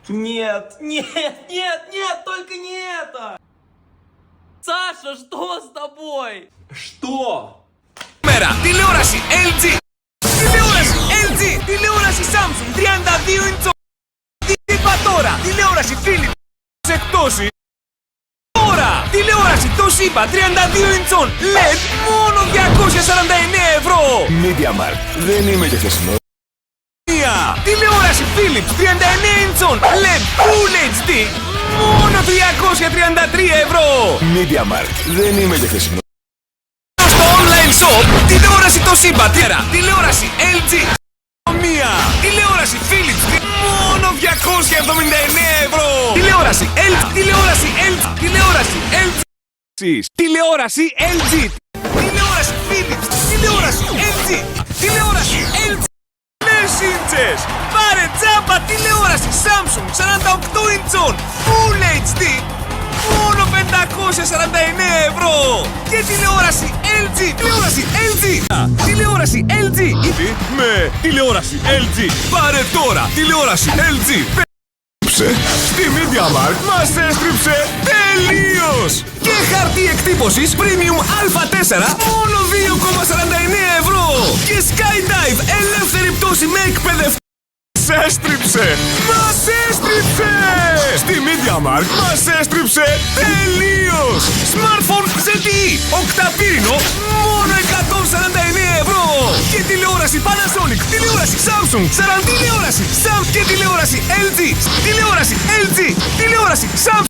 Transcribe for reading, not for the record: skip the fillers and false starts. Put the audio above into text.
Нет, нет, нет, нет, только не это! Саша, что с тобой? Что? Μέρα, τηλεόραση LG. Τηλεόραση LG. Τηλεόραση Samsung 32 inch. Τι είπα τώρα. Τηλεόραση Philips. Εκτόσει. Τώρα. Τηλεόραση Toshiba 32 inch LED. Μόνο 249 ευρώ. MediaMarkt. Δεν είμαι και χθεσινό. Τηλεόραση Philips 39 inch LED Full HD. Μόνο 333 ευρώ. MediaMarkt. Δεν είμαι και χθεσινό. Στο online shop, τηλεόραση Toshiba, τηλεόραση LG, μία, τηλεόραση Philips, μόνο 279 ευρώ. Τηλεόραση LG, τηλεόραση LG, τηλεόραση LG, τηλεόραση LG, τηλεόραση Philips, τηλεόραση LG, τηλεόραση LG. Μεσίντσες, πάρε τζάμπα τηλεόραση Samsung 48 inch Full HD. Μόνο 549 ευρώ! Και τηλεόραση LG! Τηλεόραση LG! Τηλεόραση LG! Ήδη με τηλεόραση LG! Πάρε τώρα τηλεόραση LG! Στη MediaMarkt μας έστριψε τελείως! Και χαρτί εκτύπωσης Premium Α4 μόνο 2,49 ευρώ! Και Skydive ελεύθερη πτώση με εκπαιδευτή! Μας έστριψε! Μας έστριψε! Στη MediaMarkt μας έστριψε τελείως! Smartphone ZTE οκταπύρινο μόνο 149 ευρώ! Και τηλεόραση Panasonic, τηλεόραση Samsung, τηλεόραση Samsung και τηλεόραση LG! Τηλεόραση LG! Τηλεόραση Samsung!